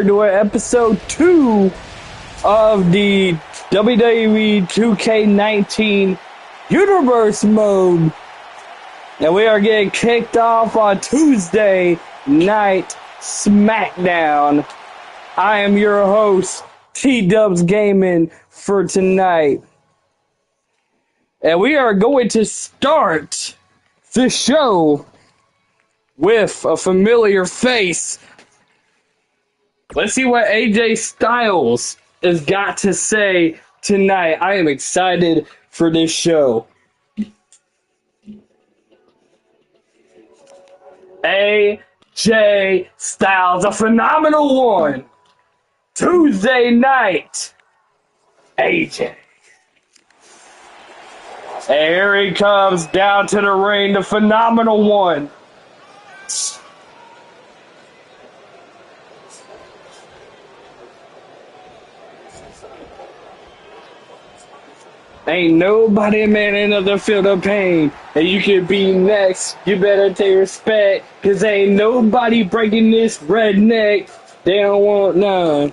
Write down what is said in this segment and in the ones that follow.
to episode 2 of the WWE 2K19 Universe Mode. And we are getting kicked off on Tuesday Night SmackDown. I am your host, T-Dubs Gaming, for tonight. And we are going to start the show with a familiar face. Let's see what AJ Styles has got to say tonight. I am excited for this show. AJ Styles, a phenomenal one. Tuesday night. AJ. And here he comes down to the ring, the phenomenal one. Ain't nobody man enough to feel the pain. And you can be next. You better take respect. Cause ain't nobody breaking this redneck. They don't want none.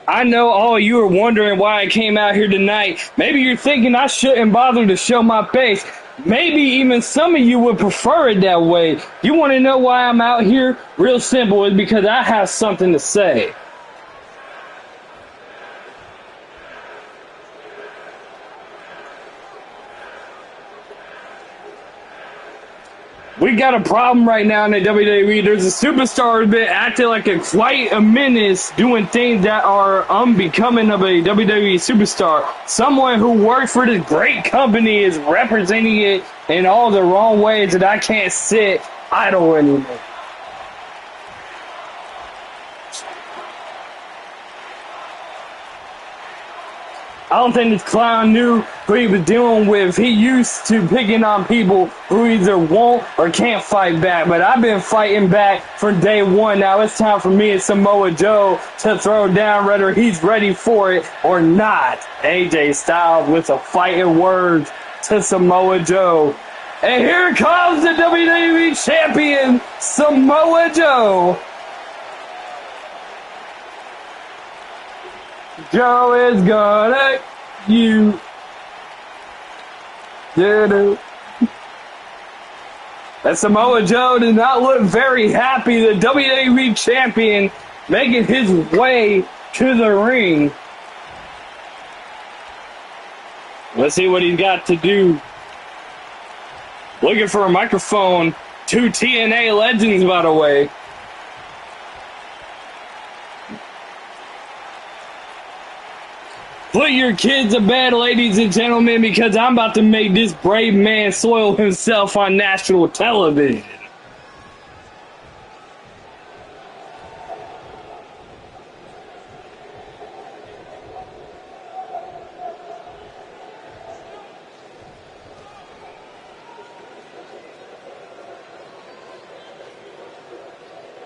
I know all you are wondering why I came out here tonight. Maybe you're thinking I shouldn't bother to show my face. Maybe even some of you would prefer it that way. You want to know why I'm out here? Real simple, it's because I have something to say. We got a problem right now in the WWE. There's a superstar who's been acting like quite a menace, doing things that are unbecoming of a WWE superstar. Someone who worked for this great company is representing it in all the wrong ways, and I can't sit idle anymore. I don't think this clown knew who he was dealing with. He used to picking on people who either won't or can't fight back. But I've been fighting back from day one. Now it's time for me and Samoa Joe to throw down whether he's ready for it or not. AJ Styles with a fighting words to Samoa Joe. And here comes the WWE Champion, Samoa Joe. Joe is gonna you. And Samoa Joe does not look very happy. The WWE Champion making his way to the ring. Let's see what he's got to do. Looking for a microphone. 2 TNA legends, by the way. Put your kids to bed, ladies and gentlemen, because I'm about to make this brave man soil himself on national television.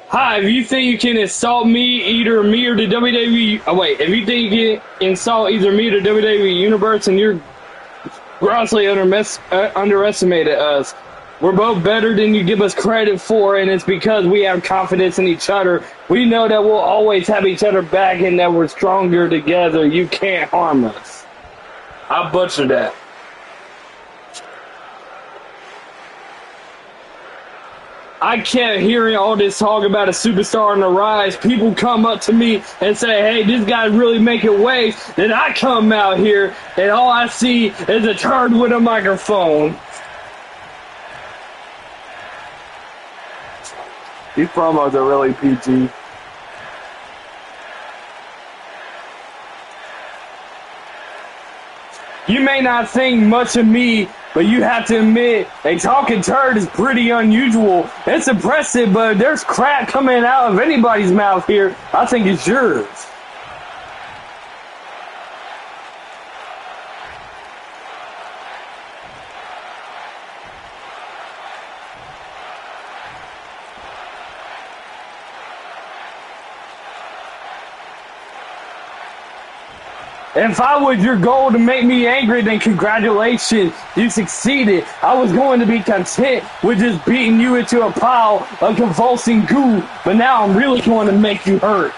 Hi, if you think you can insult me, either me or the WWE... Oh, wait. If you think you can insult either me or the WWE Universe, and you're grossly underestimated us. We're both better than you give us credit for, and it's because we have confidence in each other. We know that we'll always have each other back and that we're stronger together. You can't harm us. I butchered that. I kept hearing all this talk about a superstar on the rise. People come up to me and say, hey, this guy's really making waves. Then I come out here and all I see is a turd with a microphone. These promos are really PG. You may not think much of me, but you have to admit, a talking turd is pretty unusual. It's impressive, but there's crap coming out of anybody's mouth here. I think it's yours. If I was your goal to make me angry, then congratulations, you succeeded. I was going to be content with just beating you into a pile of convulsing goo, but now I'm really going to make you hurt.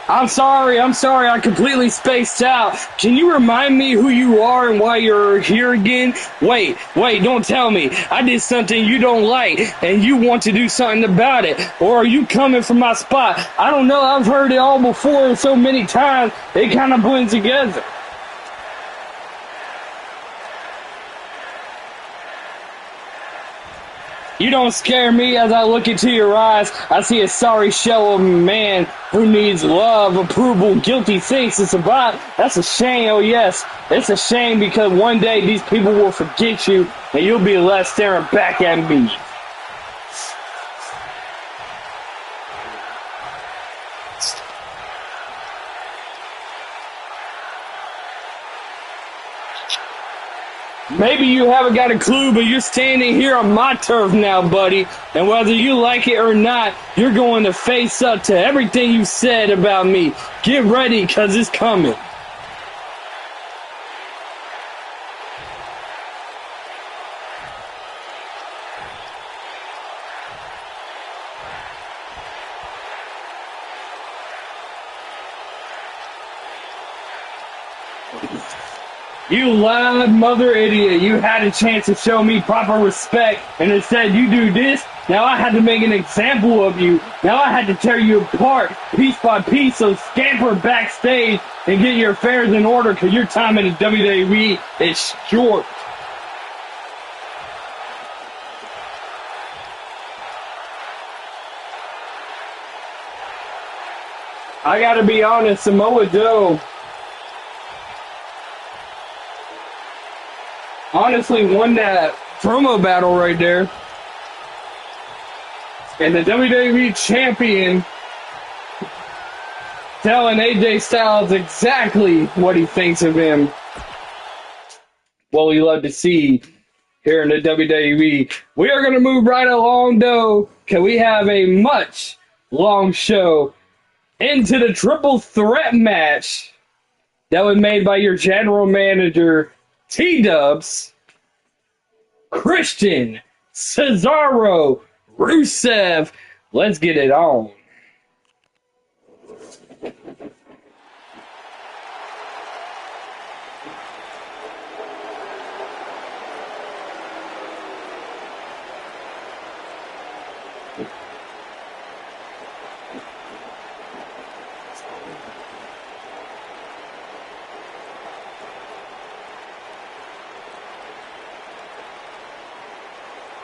I'm sorry, I completely spaced out. Can you remind me who you are and why you're here again? Wait, don't tell me. I did something you don't like and you want to do something about it. Or are you coming from my spot? I don't know, I've heard it all before so many times, it kind of blends together. You don't scare me. As I look into your eyes, I see a sorry shell of a man who needs love, approval, guilty things to survive. That's a shame, oh yes. It's a shame because one day these people will forget you and you'll be left staring back at me. Maybe you haven't got a clue, but you're standing here on my turf now, buddy. And whether you like it or not, you're going to face up to everything you said about me. Get ready, because it's coming. You loud mother idiot, you had a chance to show me proper respect, and instead you do this. Now I had to make an example of you. Now I had to tear you apart, piece by piece, so scamper backstage and get your affairs in order, because your time in the WWE is short. I gotta be honest, Samoa Joe honestly won that promo battle right there. And the WWE champion telling AJ Styles exactly what he thinks of him. What we love to see here in the WWE. We are going to move right along, though, because we have a much long show into the triple threat match that was made by your general manager, T-Dubs, Christian, Cesaro, Rusev. Let's get it on.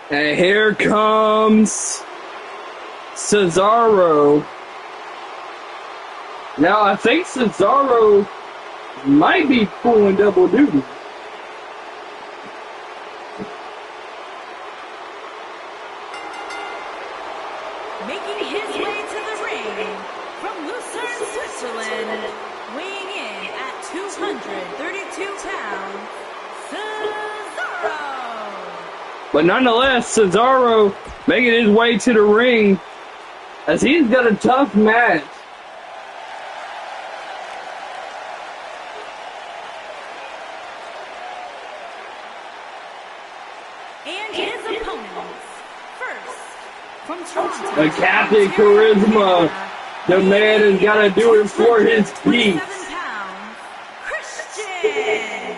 And here comes Cesaro. Now, I think Cesaro might be pulling double duty. Making his way to the ring from Lucerne, Switzerland, weighing in at 232 pounds, Cesaro. But nonetheless, Cesaro making his way to the ring as he's got a tough match. And his opponents, first, from Toronto, The Captain Charisma. The man has got to do it for his peace. Christian.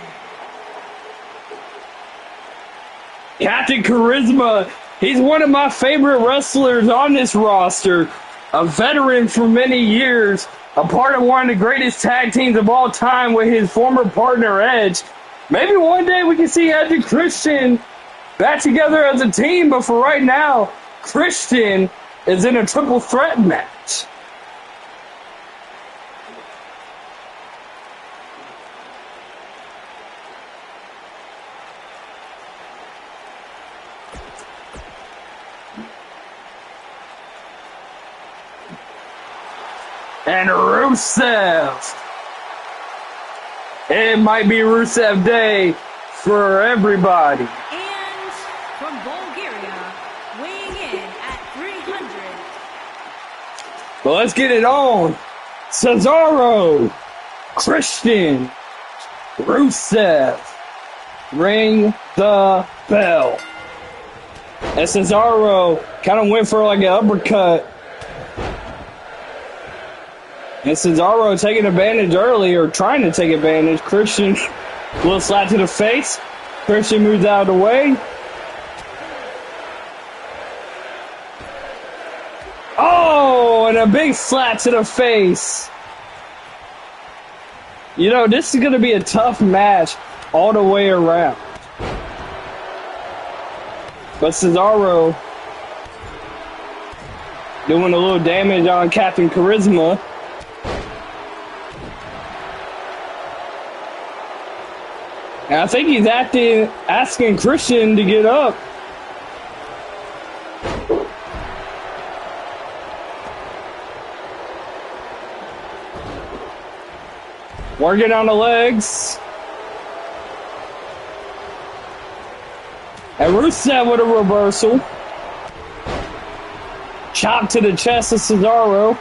Captain Charisma, he's one of my favorite wrestlers on this roster. A veteran for many years, a part of one of the greatest tag teams of all time with his former partner Edge. Maybe one day we can see Edge and Christian back together as a team, but for right now, Christian is in a triple threat match. and Rusev. It might be Rusev Day for everybody. And from Bulgaria, weighing in at 300. But let's get it on. Cesaro, Christian, Rusev, ring the bell. And Cesaro kind of went for like an uppercut. And Cesaro taking advantage early, or trying to take advantage. Christian, a little slap to the face. Christian moves out of the way. Oh, and a big slap to the face. You know, this is going to be a tough match all the way around. But Cesaro doing a little damage on Captain Charisma. And I think he's asking Christian to get up. Working on the legs. And Rusev with a reversal. Chop to the chest of Cesaro.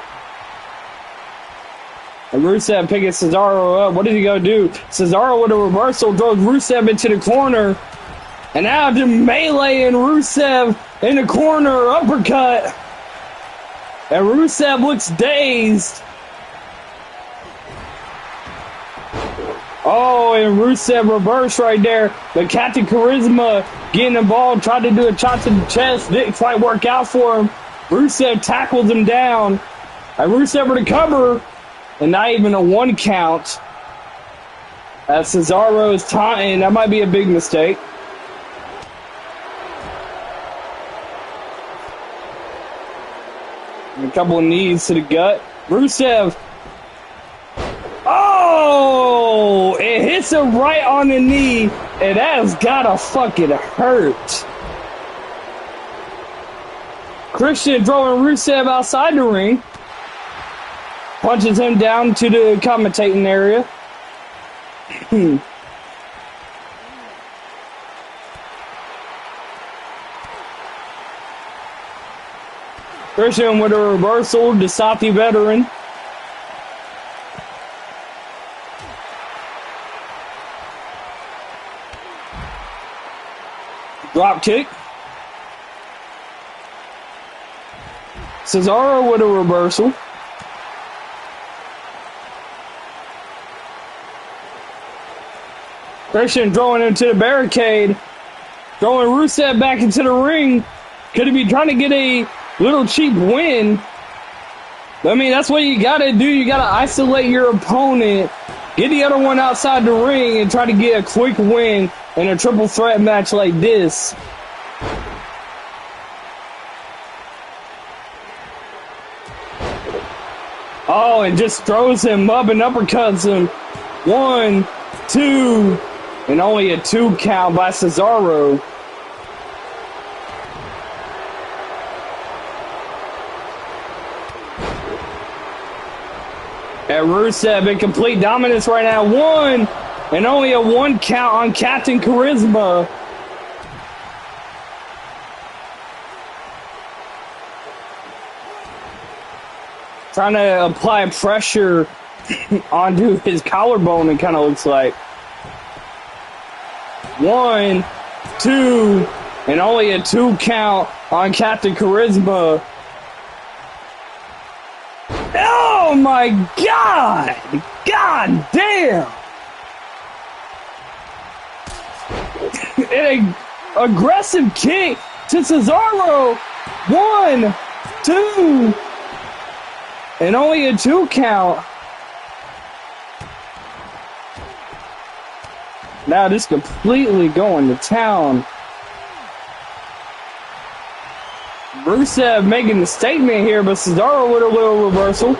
And Rusev picking Cesaro up. What did he go do? Cesaro with a reversal throws Rusev into the corner. And now to melee and Rusev in the corner. Uppercut. And Rusev looks dazed. Oh, and Rusev reverse right there. But Captain Charisma getting involved. Tried to do a chop to the chest. Didn't quite work out for him. Rusev tackles him down. And Rusev with a cover. And not even a 1 count. As Cesaro is taunting. That might be a big mistake. And a couple of knees to the gut. Rusev. Oh! It hits him right on the knee. And that has gotta fucking hurt. Christian throwing Rusev outside the ring. Punches him down to the commentating area. Christian with a reversal, the Saudi veteran. Drop kick. Cesaro with a reversal. Christian throwing him to the barricade. Throwing Rusev back into the ring. Could he be trying to get a little cheap win? I mean, that's what you got to do. You got to isolate your opponent. Get the other one outside the ring and try to get a quick win in a triple threat match like this. Oh, and just throws him up and uppercuts him. 1, 2, and only a 2 count by Cesaro. And Rusev in complete dominance right now. 1, and only a 1 count on Captain Charisma. Trying to apply pressure onto his collarbone, it kind of looks like. 1, 2, and only a 2 count on Captain Charisma. Oh my God! God damn! An aggressive kick to Cesaro. 1, 2, and only a 2 count. Now this completely going to town. Rusev making the statement here, but Cesaro with a little reversal.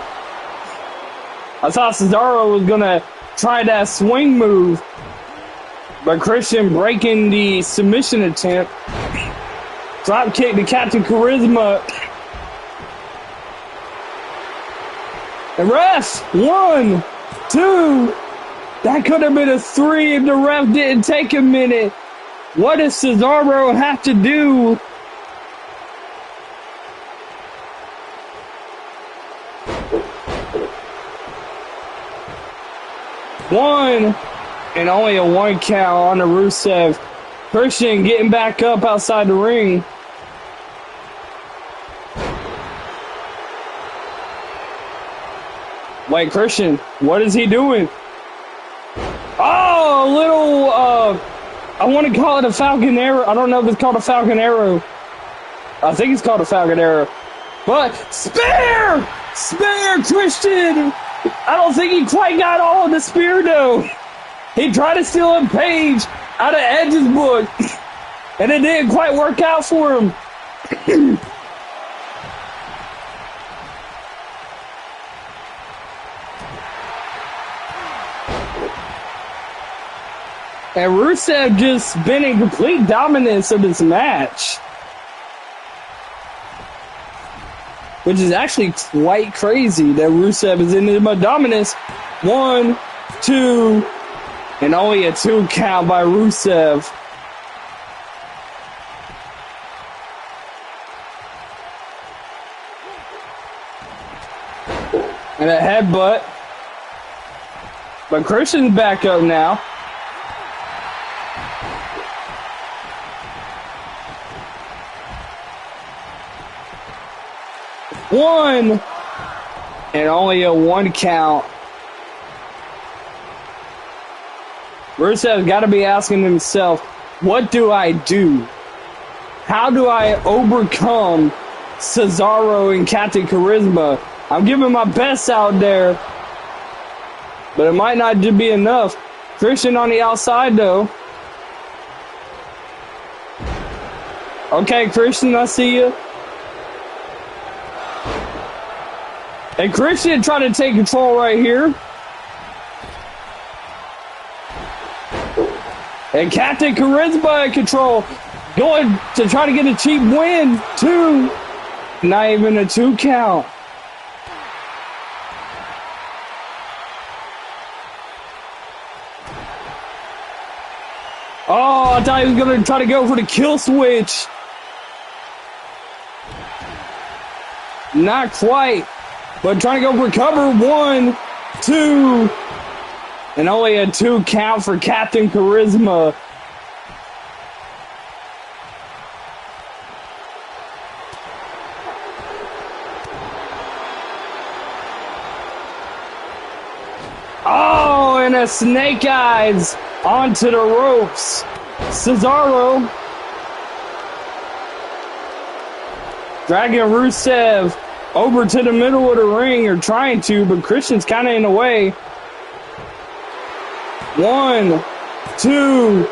I thought Cesaro was going to try that swing move, but Christian breaking the submission attempt. Drop kick to Captain Charisma. The ref, 1, 2. That could have been a 3 if the ref didn't take a minute. What does Cesaro have to do? One, and only a 1 count on the Rusev. Christian getting back up outside the ring. Wait, Christian, what is he doing? Oh, a little, I want to call it a Falcon Arrow. I don't know if it's called a Falcon Arrow. I think it's called a Falcon Arrow. But, spear! Spear, Christian! I don't think he quite got all of the spear, though. He tried to steal a page out of Edge's book, and it didn't quite work out for him. And Rusev just been in complete dominance of this match. Which is actually quite crazy that Rusev is in my dominance. 1, 2, and only a 2 count by Rusev. And a headbutt. But Christian's back up now. One, and only a 1 count. Rusev's got to be asking himself, what do I do? How do I overcome Cesaro and Captain Charisma? I'm giving my best out there, but it might not be enough. Christian on the outside, though. Okay, Christian, I see you. And Christian trying to take control right here. And Captain Charisma in control. Going to try to get a cheap win. 2. Not even a 2 count. Oh, I thought he was going to try to go for the kill switch. Not quite. But trying to go for cover. 1, 2. And only a 2 count for Captain Charisma. Oh, and a snake eyes onto the ropes. Cesaro dragging Rusev over to the middle of the ring, or trying to, but Christian's kind of in the way. 1, 2,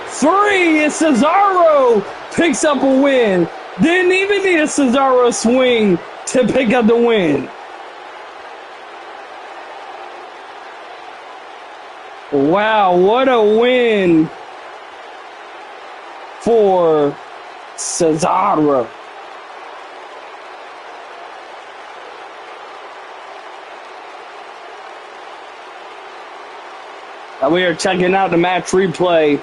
3, and Cesaro picks up a win. Didn't even need a Cesaro swing to pick up the win. Wow, what a win for Cesaro. And we are checking out the match replay.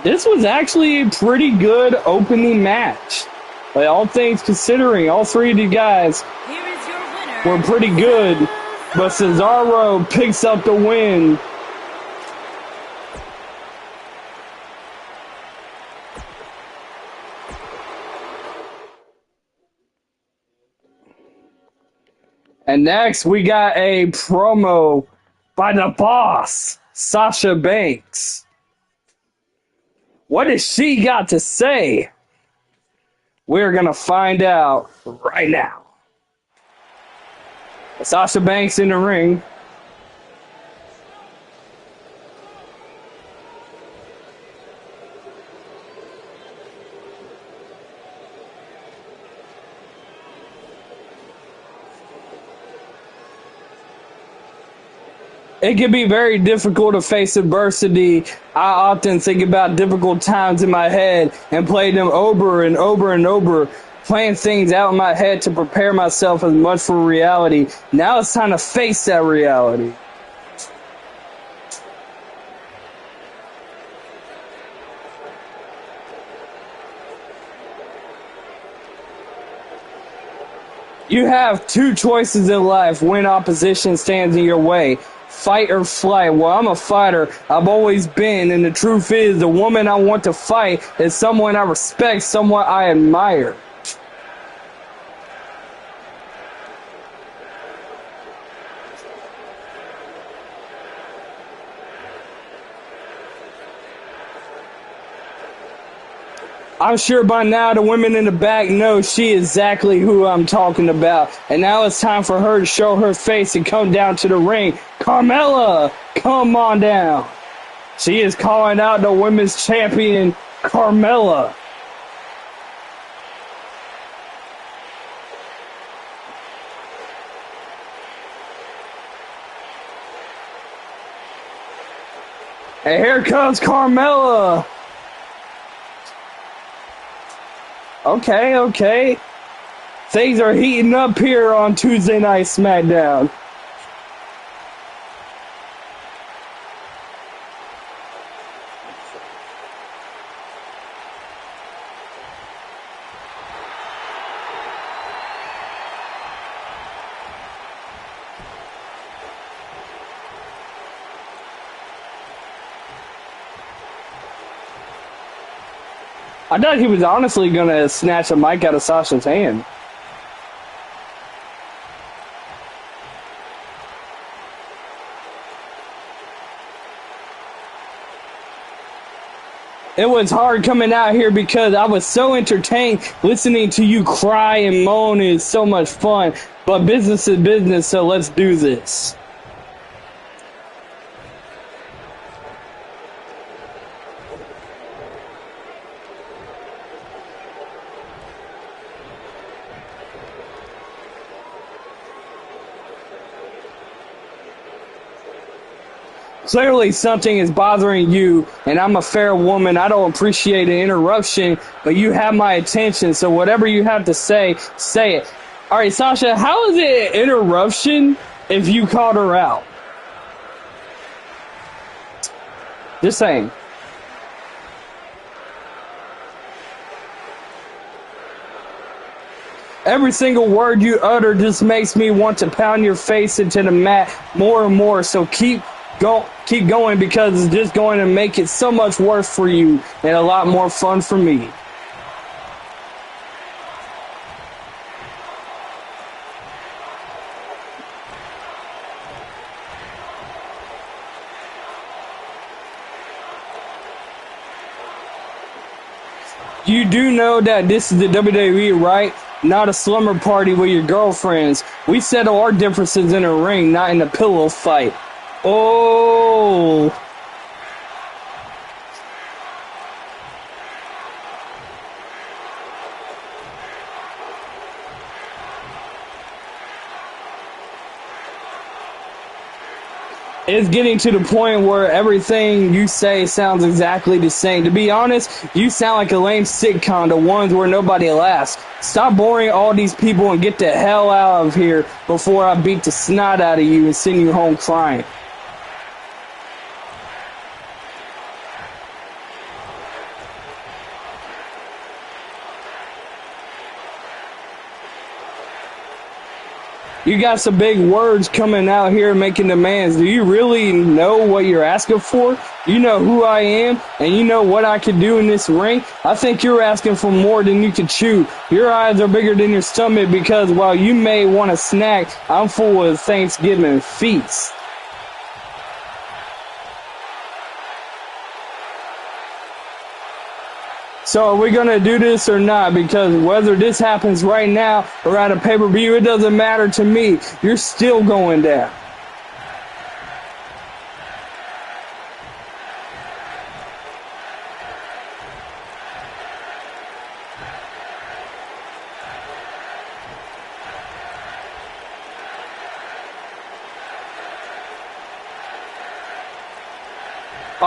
This was actually a pretty good opening match. Like, all things considering, all 3 of you guys were pretty good. But Cesaro picks up the win. And next, we got a promo by the boss, Sasha Banks. What has she got to say? We're going to find out right now. Sasha Banks in the ring. It can be very difficult to face adversity. I often think about difficult times in my head and play them over and over and over, playing things out in my head to prepare myself as much for reality. Now it's time to face that reality. You have two choices in life when opposition stands in your way. Fight or flight. Well, I'm a fighter. I've always been, and the truth is, the woman I want to fight is someone I respect, someone I admire. I'm sure by now the women in the back know she is exactly who I'm talking about. And now it's time for her to show her face and come down to the ring. Carmella, come on down. She is calling out the women's champion, Carmella. And here comes Carmella. Okay. Things are heating up here on Tuesday Night SmackDown. I thought he was honestly going to snatch a mic out of Sasha's hand. It was hard coming out here because I was so entertained listening to you cry and moan. It's so much fun. But business is business, so let's do this. Clearly something is bothering you, and I'm a fair woman. I don't appreciate an interruption, but you have my attention, so whatever you have to say, say it. All right, Sasha, how is it an interruption if you called her out? Just saying. Every single word you utter just makes me want to pound your face into the mat more and more, so keep going because it's just going to make it so much worse for you and a lot more fun for me. You do know that this is the WWE, right? Not a slumber party with your girlfriends. We settle our differences in a ring, not in a pillow fight. Oh. It's getting to the point where everything you say sounds exactly the same. To be honest, you sound like a lame sitcom, the ones where nobody laughs. Stop boring all these people and get the hell out of here before I beat the snot out of you and send you home crying. You got some big words coming out here making demands. Do you really know what you're asking for? You know who I am, and you know what I can do in this ring? I think you're asking for more than you can chew. Your eyes are bigger than your stomach because while you may want a snack, I'm full of Thanksgiving feast. So are we going to do this or not? Because whether this happens right now or at a pay-per-view, it doesn't matter to me. You're still going down.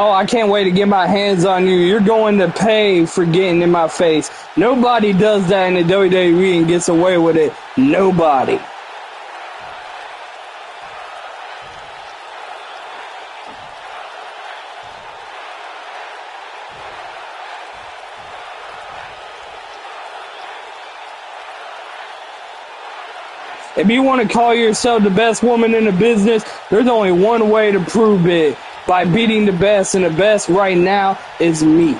Oh, I can't wait to get my hands on you. You're going to pay for getting in my face. Nobody does that in the WWE and gets away with it. Nobody. If you want to call yourself the best woman in the business, there's only one way to prove it, by beating the best, and the best right now is me.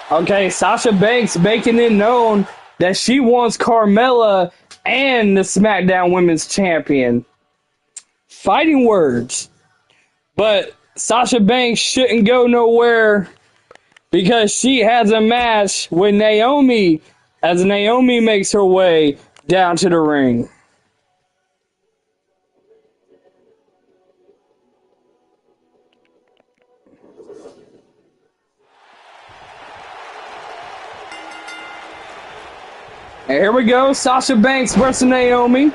Okay, Sasha Banks making it known that she wants Carmella and the SmackDown Women's Champion. Fighting words. But Sasha Banks shouldn't go nowhere because she has a match with Naomi as Naomi makes her way down to the ring. And here we go, Sasha Banks versus Naomi.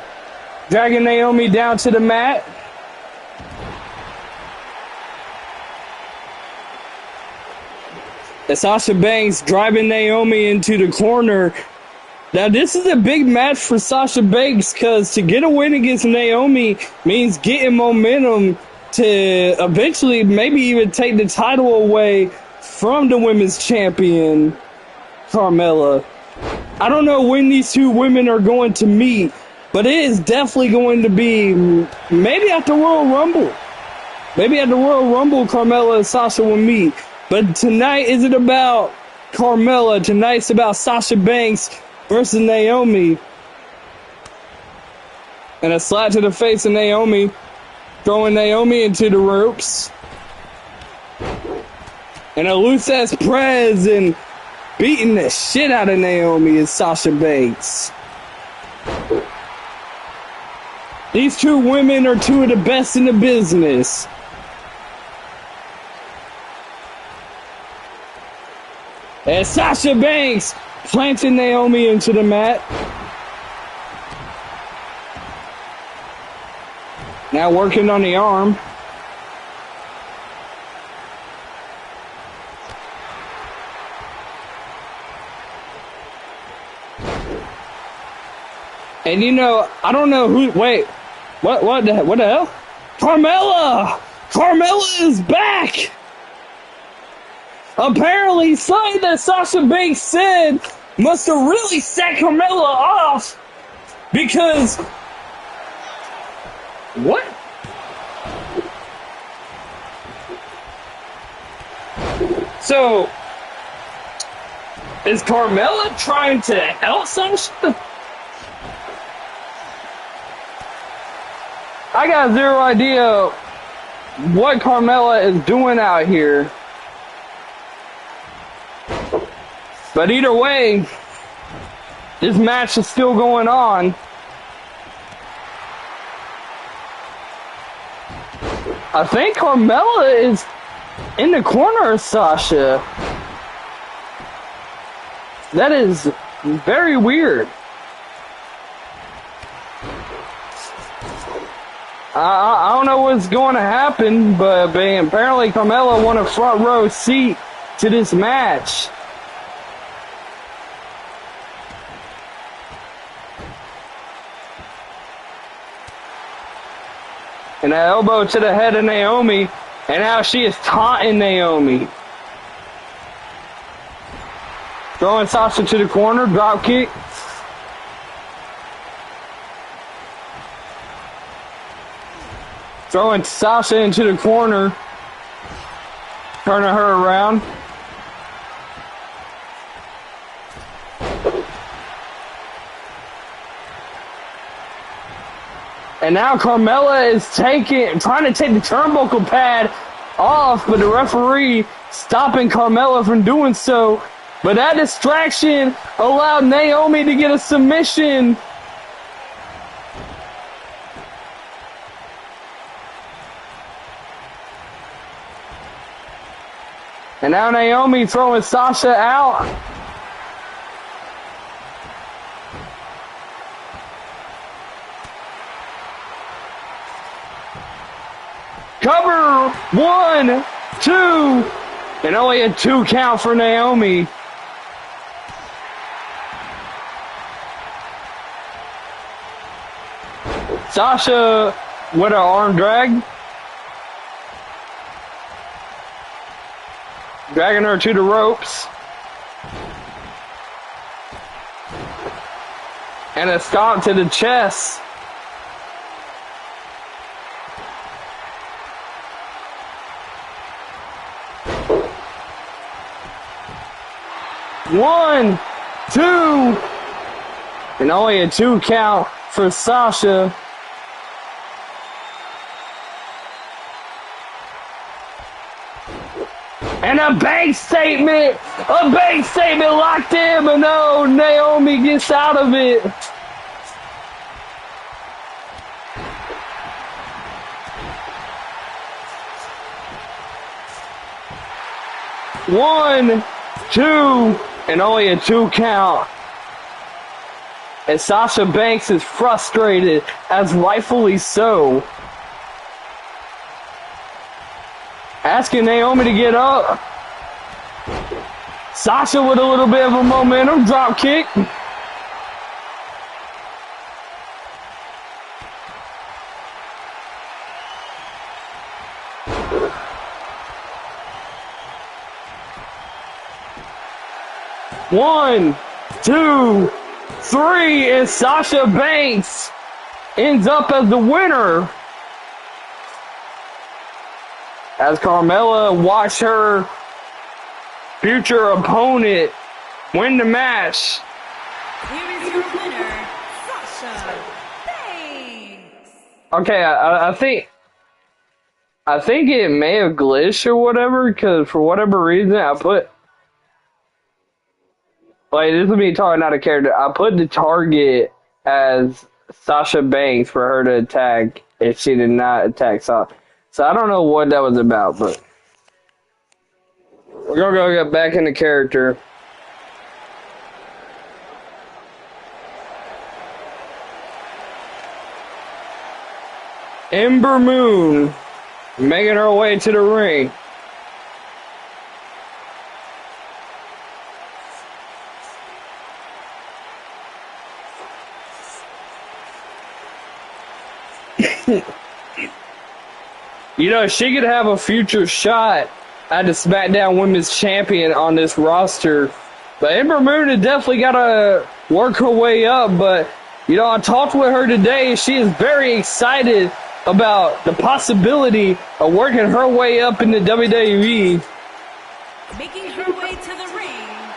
Dragging Naomi down to the mat. And Sasha Banks driving Naomi into the corner. Now this is a big match for Sasha Banks because to get a win against Naomi means getting momentum to eventually maybe even take the title away from the women's champion, Carmella. I don't know when these two women are going to meet, but it is definitely going to be maybe at the Royal Rumble. Maybe at the Royal Rumble, Carmella and Sasha will meet. But tonight isn't about Carmella. Tonight's about Sasha Banks versus Naomi. And a slap to the face of Naomi, throwing Naomi into the ropes. And a loose-ass press and beating the shit out of Naomi is Sasha Banks. These two women are two of the best in the business. And Sasha Banks planting Naomi into the mat. Now working on the arm. And you know, I don't know who. Wait, what the hell? Carmella! Carmella is back! Apparently, something that Sasha Banks said must have really set Carmella off because. What? So, is Carmella trying to help Sasha? I got zero idea what Carmella is doing out here. But either way, this match is still going on. I think Carmella is in the corner of Sasha. That is very weird. I don't know what's going to happen, but apparently Carmella won a front row seat to this match. And an elbow to the head of Naomi, and now she is taunting Naomi. Throwing Sasha to the corner, drop kick. Throwing Sasha into the corner, turning her around. And now Carmella is trying to take the turnbuckle pad off, but the referee stopping Carmella from doing so. But that distraction allowed Naomi to get a submission. And now Naomi throwing Sasha out. Cover, 1, 2, and only a 2 count for Naomi. Sasha with her arm drag. Dragging her to the ropes. And a stomp to the chest. One, 2, and only a 2 count for Sasha. And a bank statement locked in, but no, Naomi gets out of it. One, 2, and only a 2 count. And Sasha Banks is frustrated, as rightfully so. Asking Naomi to get up. Sasha with a little bit of a momentum drop kick. One, 2, 3, and Sasha Banks ends up as the winner. As Carmella watched her future opponent win the match. Here is your winner, Sasha Banks. Okay, I think it may have glitched or whatever, because for whatever reason I put, like, this is me talking out of character, I put the target as Sasha Banks for her to attack if she did not attack Sasha. So I don't know what that was about, but we're gonna go get back into character. Ember Moon making her way to the ring. You know, she could have a future shot at the SmackDown Women's Champion on this roster. But Ember Moon has definitely got to work her way up. But, you know, I talked with her today. She is very excited about the possibility of working her way up in the WWE. Making her way to the ring.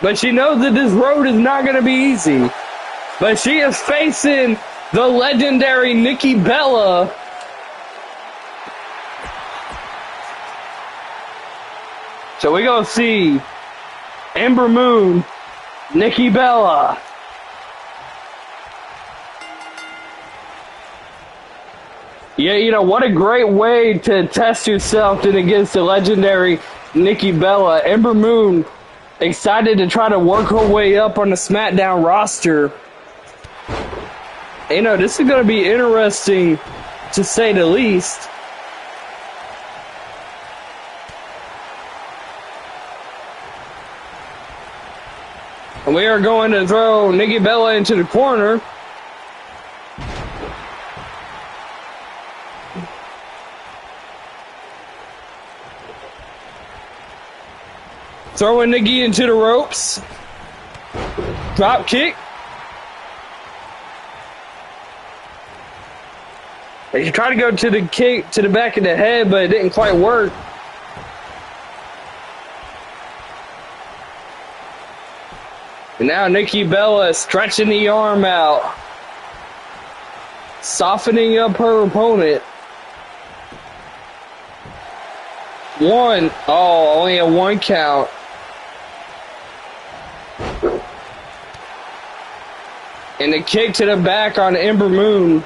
But she knows that this road is not going to be easy. But she is facing the legendary Nikki Bella. So we're going to see Ember Moon, Nikki Bella. Yeah, you know, what a great way to test yourself than against the legendary Nikki Bella. Ember Moon excited to try to work her way up on the SmackDown roster. You know, this is going to be interesting, to say the least. And we are going to throw Nikki Bella into the corner. Throwing Nikki into the ropes. Drop kick. She tried to go to the kick to the back of the head, but it didn't quite work. And now Nikki Bella stretching the arm out, softening up her opponent. One. Oh, only a 1 count. And a kick to the back on Ember Moon.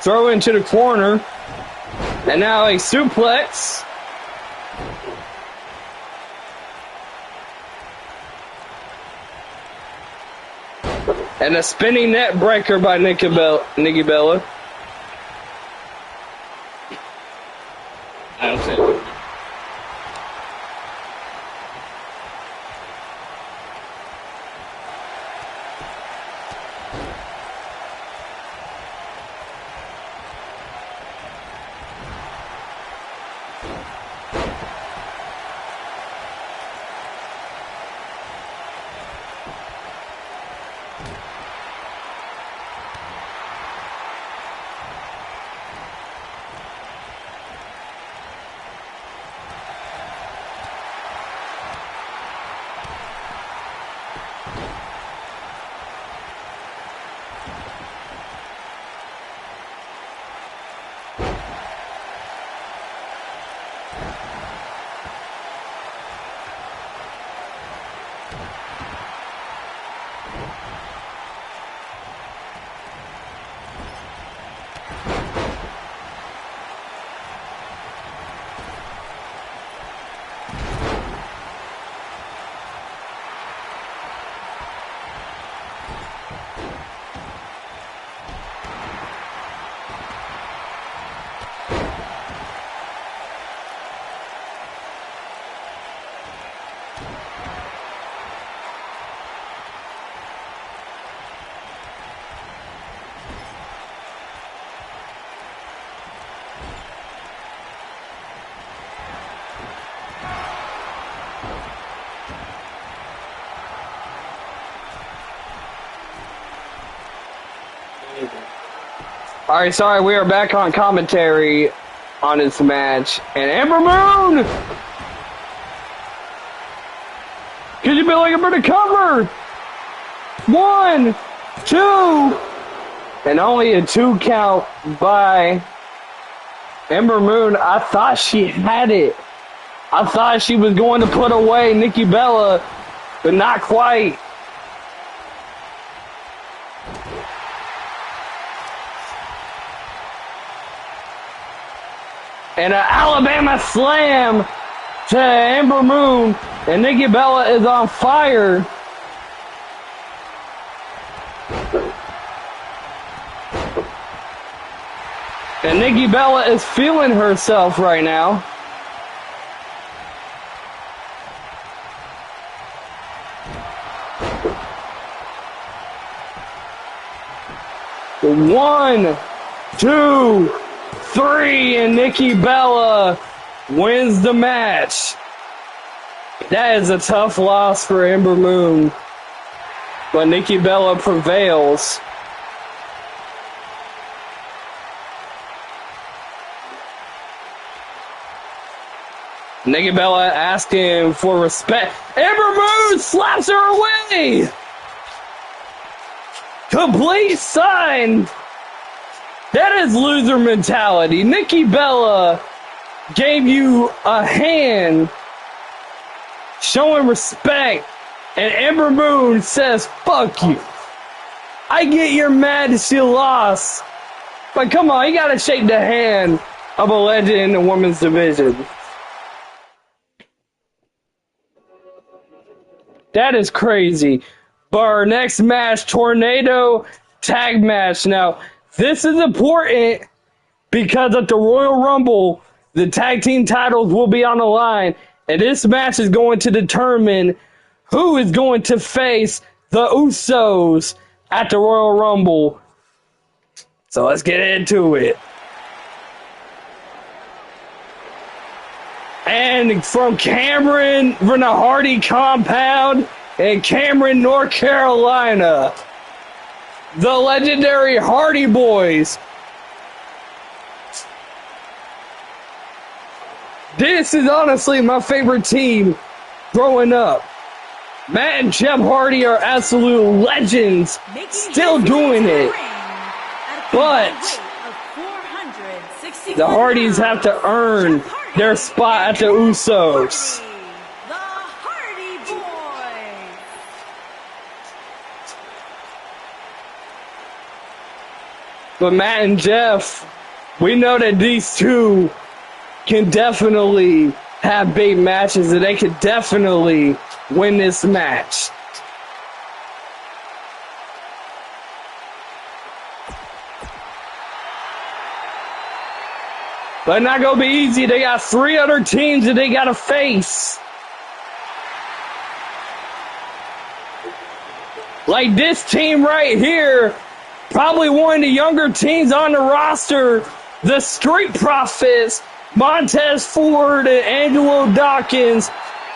Throw into the corner. And now a suplex. And a spinning net breaker by Nikki Bella. I don't say. All right, sorry, we are back on commentary on this match. And Ember Moon! Could you be looking for the cover? 1, 2, and only a 2 count by Ember Moon. I thought she had it. I thought she was going to put away Nikki Bella, but not quite. And an Alabama slam to Ember Moon. And Nikki Bella is on fire. And Nikki Bella is feeling herself right now. One, 2, 3, and Nikki Bella wins the match. That is a tough loss for Ember Moon, but Nikki Bella prevails. Nikki Bella asking for respect. Ember Moon slaps her away. Complete sign. That is loser mentality. Nikki Bella gave you a hand, showing respect, and Ember Moon says, fuck you. I get you're mad that she lost, but come on, you gotta shake the hand of a legend in the women's division. That is crazy. But our next match, Tornado Tag Match. Now, this is important because at the Royal Rumble, the tag team titles will be on the line, and this match is going to determine who is going to face the Usos at the Royal Rumble. So let's get into it. And from Cameron, from the Hardy compound in Cameron, North Carolina, the legendary Hardy Boys. This is honestly my favorite team growing up. Matt and Jeff Hardy are absolute legends, still doing it. But The Hardys have to earn their spot at the Usos. The Hardy Boys. But Matt and Jeff, we know that these two can definitely have big matches and they could definitely win this match. But not gonna be easy. They got 3 other teams that they gotta face. Like this team right here, probably one of the younger teams on the roster, the Street Profits, Montez Ford and Angelo Dawkins.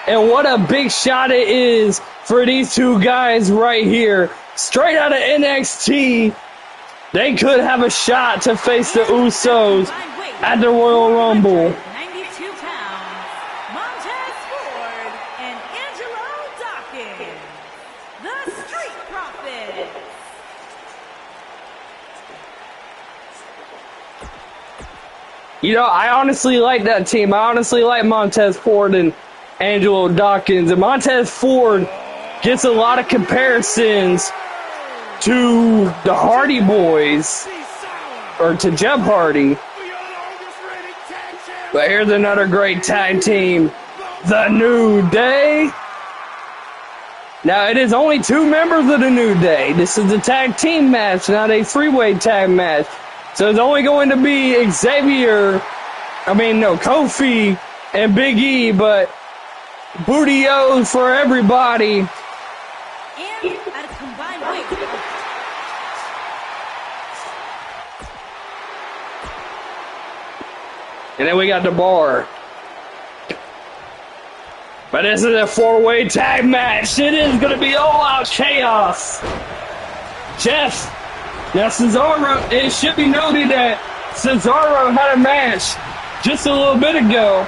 And what a big shot it is for these two guys right here. Straight out of NXT, they could have a shot to face the Usos at the Royal Rumble. 92 pounds, Montez Ford and Angelo Dawkins, the Street Profits. You know, I honestly like that team. I honestly like Montez Ford and Angelo Dawkins. And Montez Ford gets a lot of comparisons to the Hardy Boys, or to Jeff Hardy. But here's another great tag team, The New Day. Now, it is only 2 members of The New Day. This is a tag team match, not a 3-way tag match. So it's only going to be Kofi and Big E, but booty-os for everybody. And at a combined weight. And then we got the bar. But this is a 4-way tag match. It is going to be all-out chaos. Jeff, now Cesaro, it should be noted that Cesaro had a match just a little bit ago.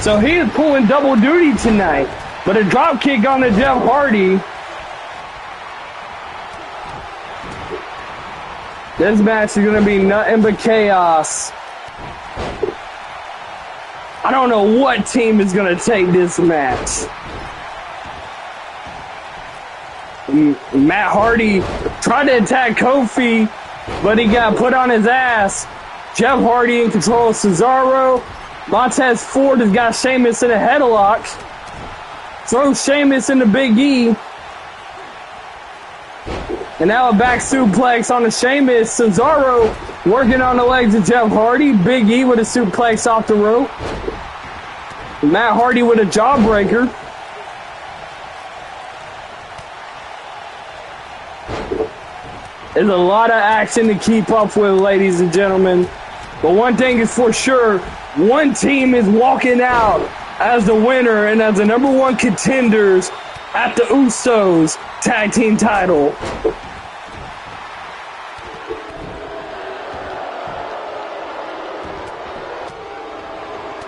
So he is pulling double duty tonight. But a drop kick on the Jeff Hardy. This match is going to be nothing but chaos. I don't know what team is going to take this match. Matt Hardy tried to attack Kofi, but he got put on his ass. Jeff Hardy in control of Cesaro. Montez Ford has got Sheamus in a headlock. Throws Sheamus into Big E. And now a back suplex on the Sheamus. Cesaro working on the legs of Jeff Hardy. Big E with a suplex off the rope. Matt Hardy with a jawbreaker. There's a lot of action to keep up with, ladies and gentlemen. But one thing is for sure, one team is walking out as the winner and as the #1 contenders at the Usos tag team title.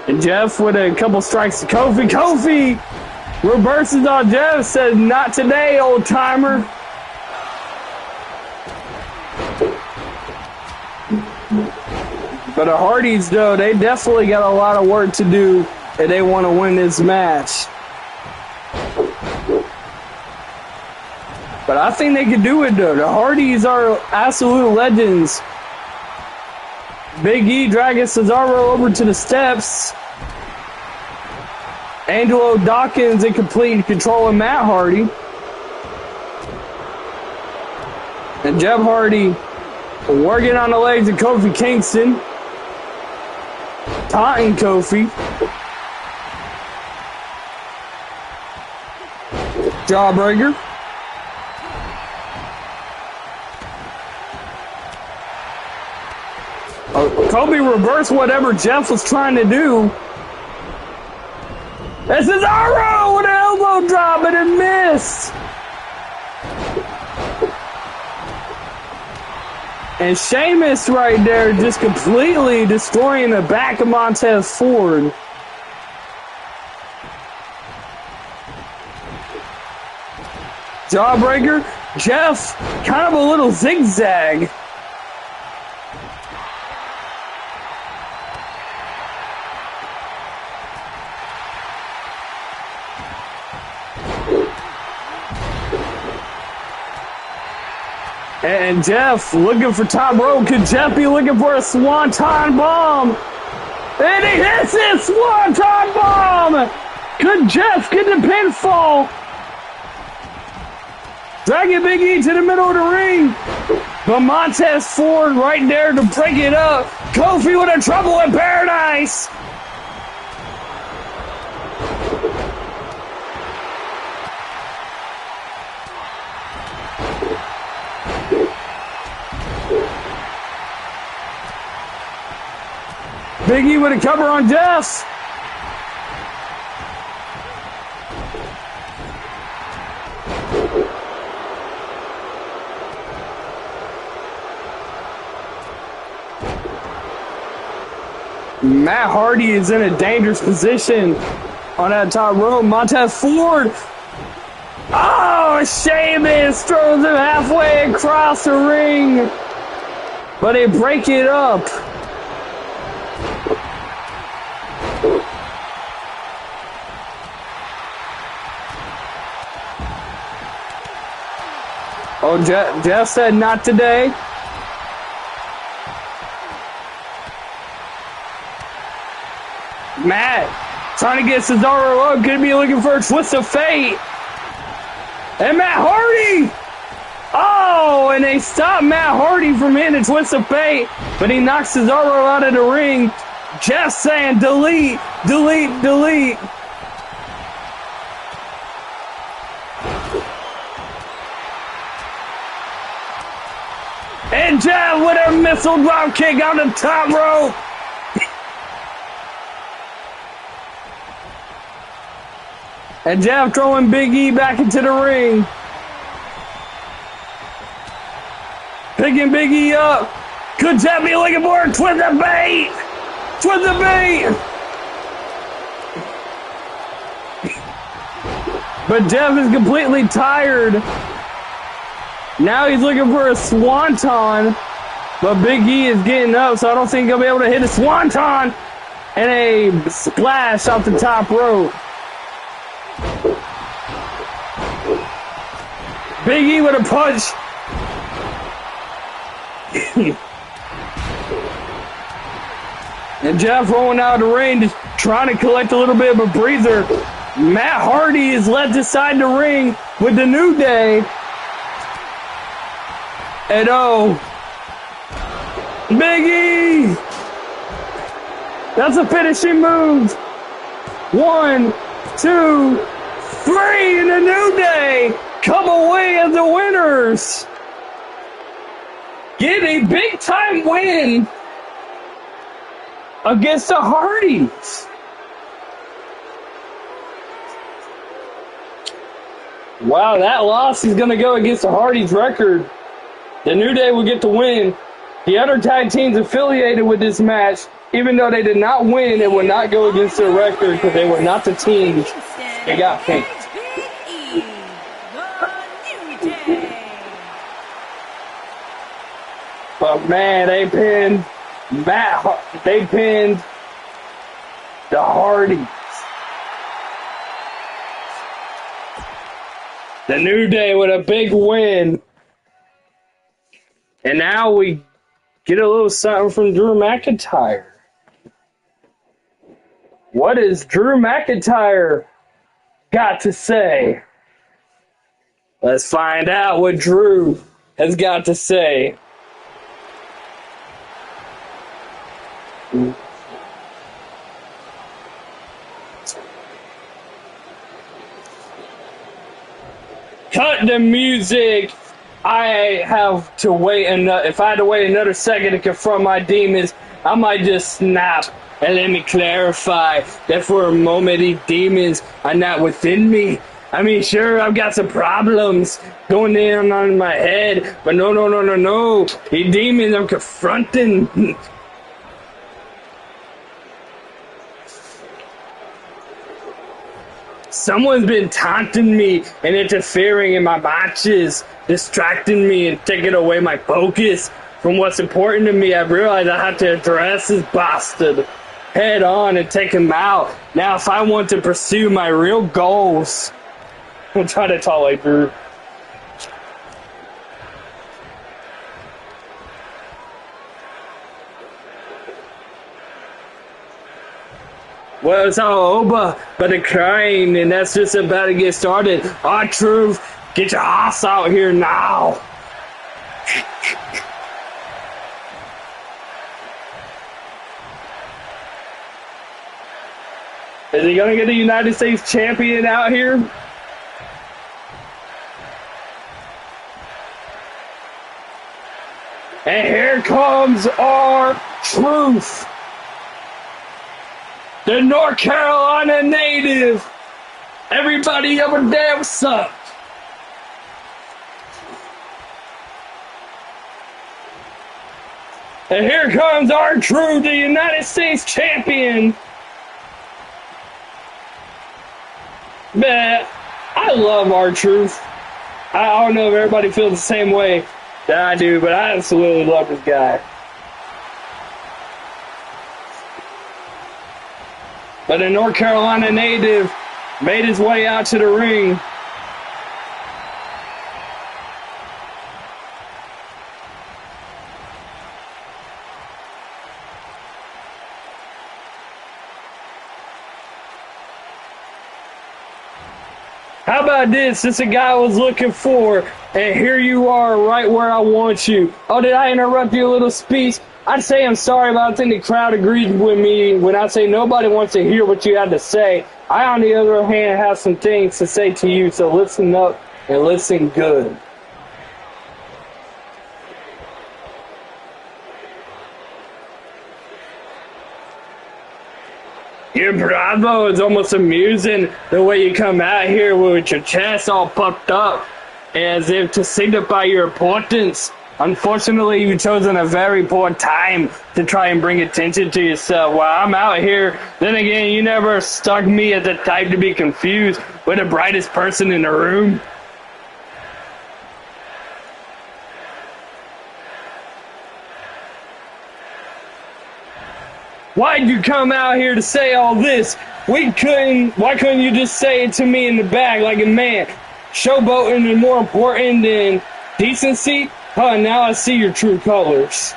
And Jeff with a couple strikes to Kofi. Kofi reverses on Jeff, says, "Not today, old timer." But the Hardys, though, they definitely got a lot of work to do if they want to win this match. But I think they can do it, though. The Hardys are absolute legends. Big E dragging Cesaro over to the steps. Angelo Dawkins in complete control of Matt Hardy. And Jeff Hardy working on the legs of Kofi Kingston. Taunting Kofi. Jawbreaker. Kobe reversed whatever Jeff was trying to do. This is Cesaro with an elbow drop and it missed. And Sheamus right there just completely destroying the back of Montez Ford. Jawbreaker. Jeff, kind of a little zigzag. And Jeff looking for top rope. Could Jeff be looking for a swanton bomb? And he hits it! Swanton bomb! Could Jeff get the pinfall? Dragging Big E to the middle of the ring. But Montez Ford right there to break it up. Kofi with a trouble in paradise. Big E with a cover on Jeff. Matt Hardy is in a dangerous position on that top rope. Montez Ford. Oh, Sheamus throws him halfway across the ring. But they break it up. Oh, Jeff said not today. Matt trying to get Cesaro up. Could be looking for a twist of fate. And Matt Hardy. Oh, and they stop Matt Hardy from hitting a twist of fate. But he knocks Cesaro out of the ring. Jeff saying delete, delete, delete. And Jeff with a missile drop kick on the top rope. And Jeff throwing Big E back into the ring. Picking Big E up. Could Jeff be looking for a twist of bait? Twist of bait. But Jeff is completely tired. Now he's looking for a swanton, but Big E is getting up, so I don't think he'll be able to hit a swanton. And a splash off the top rope. Big E with a punch. And Jeff rolling out of the ring, just trying to collect a little bit of a breather. Matt Hardy is left aside the ring with the New Day. And oh, Big E! That's a finishing move. 1, 2, 3, and the New Day come away as the winners. Get a big time win against the Hardys. Wow, that loss is going to go against the Hardys' record. The New Day will get the win. The other tag teams affiliated with this match, even though they did not win, it would not go against their record because they were not the teams. They got picked. But man, they pinned they pinned the Hardys. The New Day with a big win. And now we get a little something from Drew McIntyre. What has Drew McIntyre got to say? Let's find out what Drew has got to say. Cut the music. I have to wait if I had to wait another second to confront my demons, I might just snap. And let me clarify that for a moment these demons are not within me. I mean, sure, I've got some problems going in on my head, but no. These demons I'm confronting. Someone's been taunting me and interfering in my matches, distracting me and taking away my focus from what's important to me. I realized I have to address this bastard head on and take him out. Now, if I want to pursue my real goals, I'm trying to talk like Drew. Well, it's all over, but the crying, and that's just about to get started. R-Truth, get your ass out here now. Is he gonna get the United States champion out here? And here comes R-Truth, the North Carolina native. Everybody over there, what's up? And here comes R-Truth, the United States champion. Man, I love R-Truth. I don't know if everybody feels the same way that I do, but I absolutely love this guy. But a North Carolina native made his way out to the ring. How about this? This is a guy I was looking for, and here you are right where I want you. Oh, did I interrupt your little speech? I'd say I'm sorry, but I think the crowd agreed with me when I say nobody wants to hear what you had to say. I, on the other hand, have some things to say to you, so listen up and listen good. Your bravo is almost amusing, the way you come out here with your chest all puffed up, as if to signify your importance. Unfortunately, you've chosen a very poor time to try and bring attention to yourself. While I'm out here, then again, you never struck me as the type to be confused with the brightest person in the room. Why'd you come out here to say all this? Why couldn't you just say it to me in the back like a man? Showboating is more important than decency? Huh, now I see your true colors.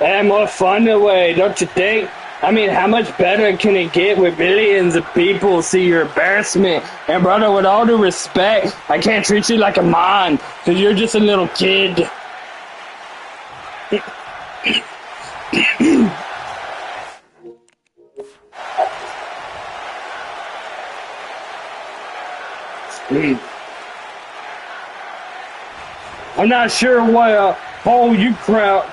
And more fun that way, don't you think? I mean, how much better can it get with millions of people see your embarrassment? And brother, with all due respect, I can't treat you like a man, because you're just a little kid. I'm not sure what hole you crawled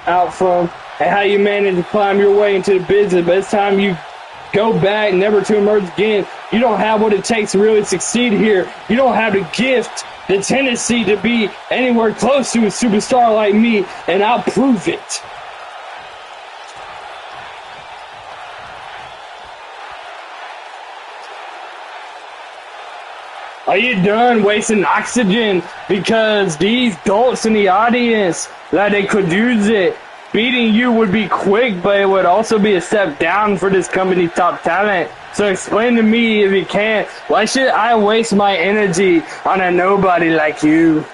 out from and how you managed to climb your way into the business, but it's time you go back, never to emerge again. You don't have what it takes to really succeed here. You don't have the gift, the tendency to be anywhere close to a superstar like me, and I'll prove it. Are you done wasting oxygen? Because these dolts in the audience, like they could use it. Beating you would be quick, but it would also be a step down for this company's top talent. So explain to me, if you can, why should I waste my energy on a nobody like you?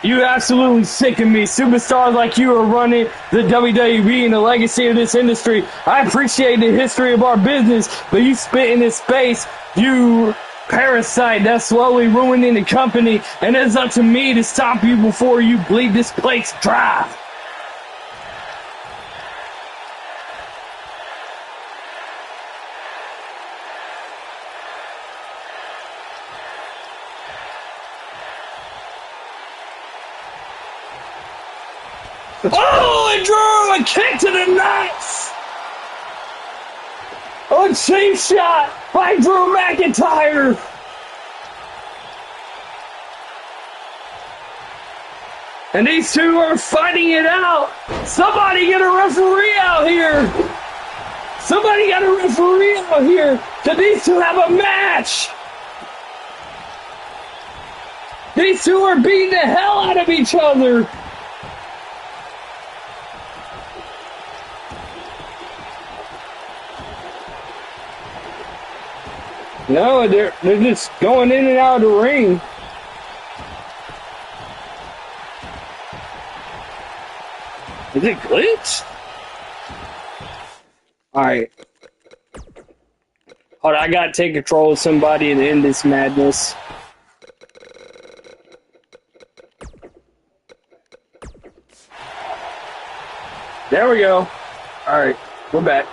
You absolutely sicken me. Superstars like you are running the WWE and the legacy of this industry. I appreciate the history of our business, but you spit in this space, you parasite that's slowly ruining the company, and it's up to me to stop you before you bleed this place dry. Oh, it drew a kick to the nuts! A cheap shot by Drew McIntyre! And these two are fighting it out! Somebody get a referee out here! Somebody got a referee out here! Do these two have a match? These two are beating the hell out of each other. No, they're just going in and out of the ring. Is it glitched? Alright. Hold on, I gotta take control of somebody and end this madness. There we go. Alright, we're back.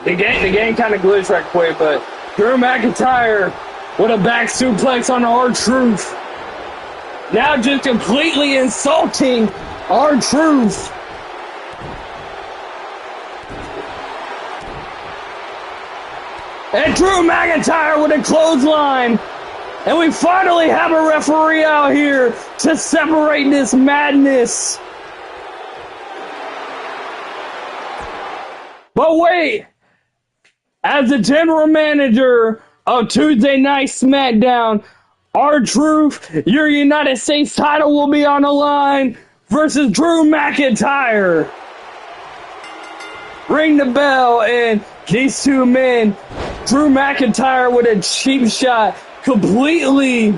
The game kind of glitched right quick, but Drew McIntyre with a back suplex on R-Truth. Now just completely insulting R-Truth. And Drew McIntyre with a clothesline. And we finally have a referee out here to separate this madness. But wait, as the general manager of Tuesday Night SmackDown, R-Truth, your United States title will be on the line versus Drew McIntyre. Ring the bell, and these two men, Drew McIntyre with a cheap shot, completely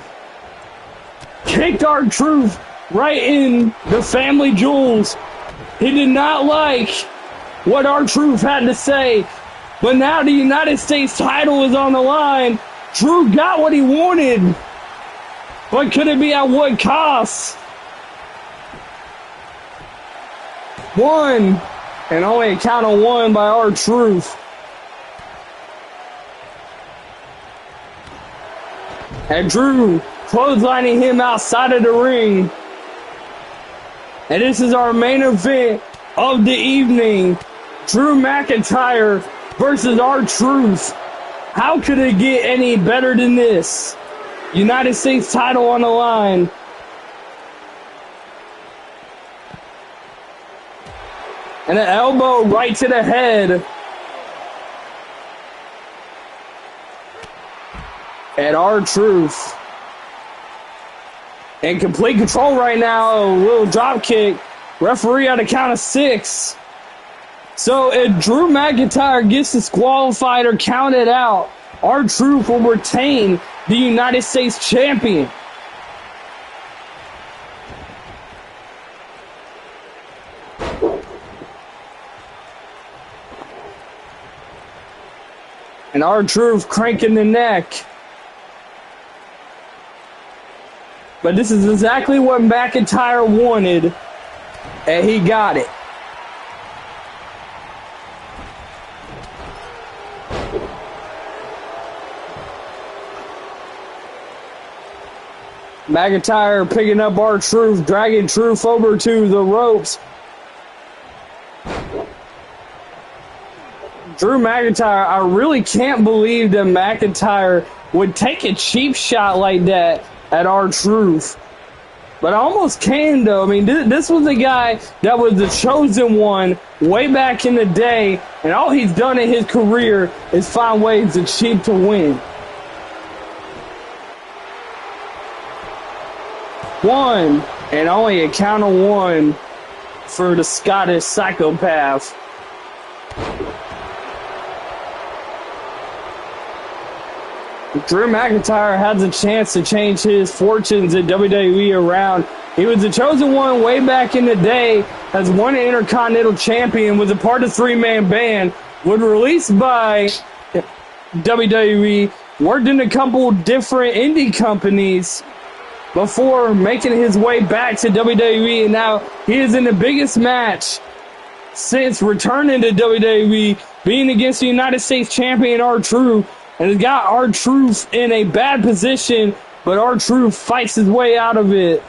kicked R-Truth right in the family jewels. He did not like what R-Truth had to say, but now the United States title is on the line. Drew got what he wanted, but could it be at what cost? One, and only a count of one by R-Truth. And Drew clotheslining him outside of the ring. And this is our main event of the evening. Drew McIntyre versus R-Truth. How could it get any better than this? United States title on the line. And an elbow right to the head. And R-Truth in complete control right now. A little drop kick. Referee at a count of 6. So if Drew McIntyre gets disqualified or counted out, R-Truth will retain the United States champion. And R-Truth cranking the neck. But this is exactly what McIntyre wanted, and he got it. McIntyre picking up R-Truth, dragging Truth over to the ropes. Drew McIntyre, I really can't believe that McIntyre would take a cheap shot like that at R-Truth. But I almost can, though. I mean, this was a guy that was the chosen one way back in the day, and all he's done in his career is find ways to cheat to win. One, and only a count of one for the Scottish psychopath. Drew McIntyre has a chance to change his fortunes at WWE around. He was the chosen one way back in the day, has won an Intercontinental Champion, was a part of three-man band, was released by WWE, worked in a couple different indie companies before making his way back to WWE, and now he is in the biggest match since returning to WWE, being against the United States Champion R-Truth. And it's got R-Truth in a bad position, but R-Truth fights his way out of it.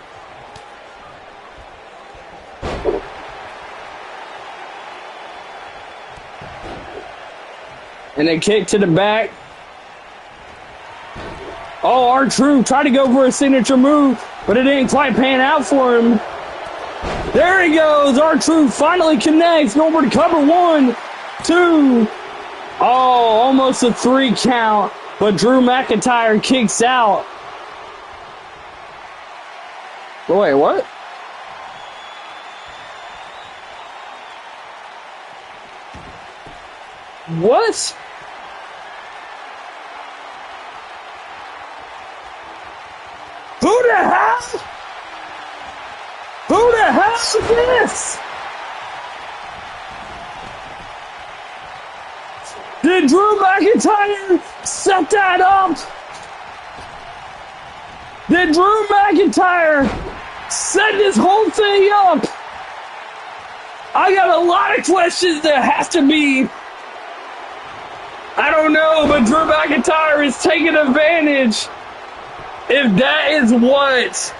And a kick to the back. Oh, R-Truth tried to go for a signature move, but it didn't quite pan out for him. There he goes. R-Truth finally connects. Going for the cover. 1, 2. Oh, almost a 3 count, but Drew McIntyre kicks out. Wait, what? What? Who the hell? Who the hell is this? Did Drew McIntyre set that up? Did Drew McIntyre set this whole thing up? I got a lot of questions that has to be. I don't know, but Drew McIntyre is taking advantage. If that is what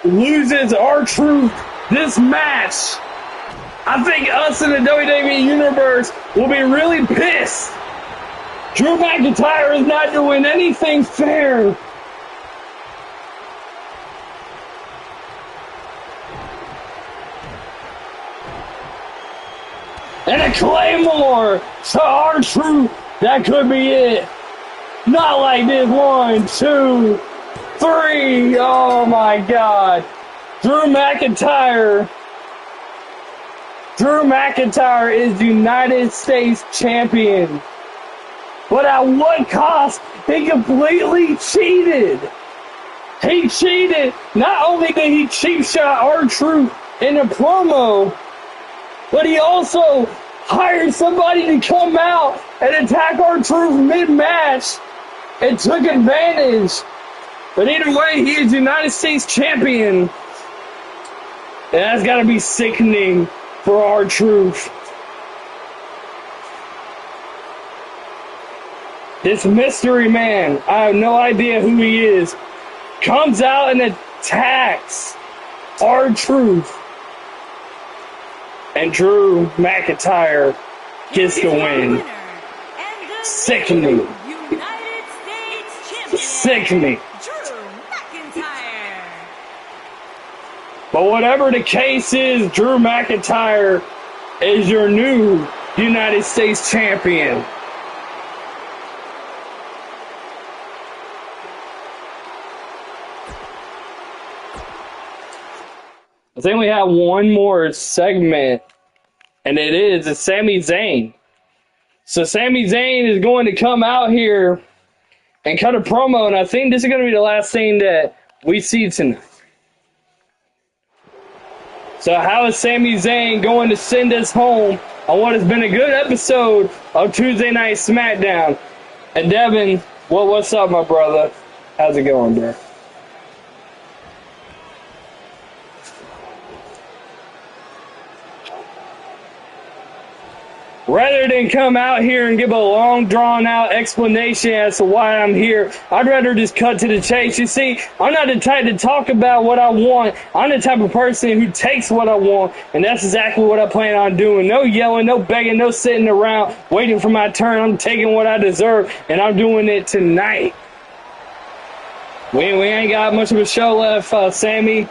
loses R-Truth this match, I think us in the WWE Universe will be really pissed. Drew McIntyre is not doing anything fair. And a Claymore to R-Truth. That could be it. Not like this. 1, 2, 3. Oh my God. Drew McIntyre is United States champion. But at what cost? He completely cheated. He cheated. Not only did he cheap shot R-Truth in a promo, but he also hired somebody to come out and attack R-Truth mid-match and took advantage. But either way, he is United States champion. And that's got to be sickening for R-Truth. This mystery man, I have no idea who he is, comes out and attacks R-Truth. And Drew McIntyre gets the win. Sickening. Sickening. Drew McIntyre. But whatever the case is, Drew McIntyre is your new United States champion. I think we have one more segment, and it is Sami Zayn. So Sami Zayn is going to come out here and cut a promo, and I think this is going to be the last thing that we see tonight. So how is Sami Zayn going to send us home on what has been a good episode of Tuesday Night SmackDown? And Devin, what's up, my brother? How's it going, bro? Rather than come out here and give a long, drawn-out explanation as to why I'm here, I'd rather just cut to the chase. You see, I'm not the type to talk about what I want. I'm the type of person who takes what I want, and that's exactly what I plan on doing. No yelling, no begging, no sitting around waiting for my turn. I'm taking what I deserve, and I'm doing it tonight. We ain't got much of a show left, Sammy.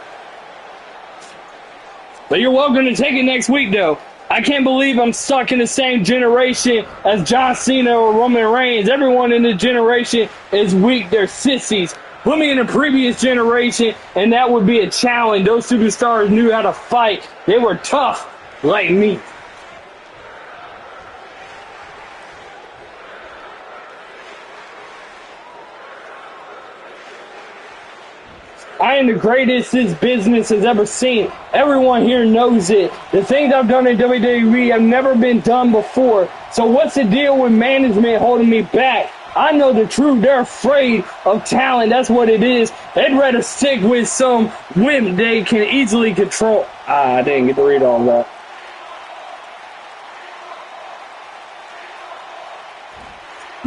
But you're welcome to take it next week, though. I can't believe I'm stuck in the same generation as John Cena or Roman Reigns. Everyone in this generation is weak. They're sissies. Put me in a previous generation, and that would be a challenge. Those superstars knew how to fight. They were tough like me. I am the greatest this business has ever seen. Everyone here knows it. The things I've done in WWE have never been done before. So what's the deal with management holding me back? I know the truth. They're afraid of talent. That's what it is. They'd rather stick with some wimp they can easily control. I didn't get to read all that.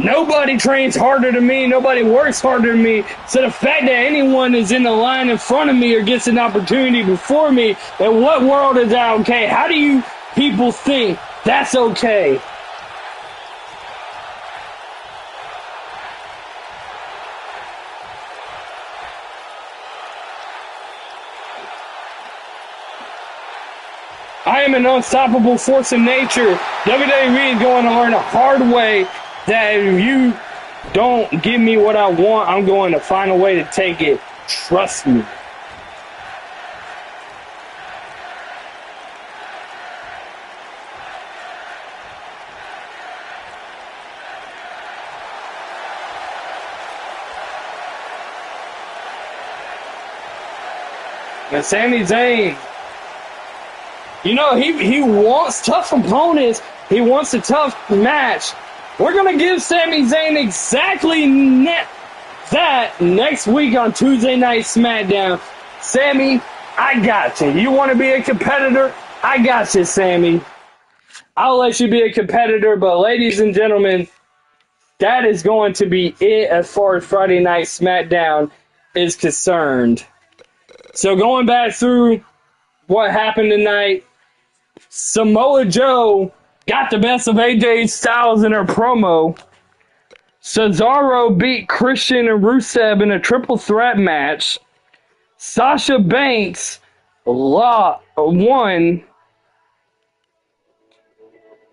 Nobody trains harder than me. Nobody works harder than me. So the fact that anyone is in the line in front of me or gets an opportunity before me, in what world is that okay? How do you people think that's okay? I am an unstoppable force of nature. WWE is going to learn a hard way that if you don't give me what I want, I'm going to find a way to take it. Trust me. And Sami Zayn, you know, he wants tough opponents. He wants a tough match. We're going to give Sami Zayn exactly that next week on Tuesday Night SmackDown. Sami, I got you. You want to be a competitor? I got you, Sami. I'll let you be a competitor, but ladies and gentlemen, that is going to be it as far as Friday Night SmackDown is concerned. So going back through what happened tonight, Samoa Joe got the best of AJ Styles in her promo. Cesaro beat Christian and Rusev in a triple threat match. Sasha Banks won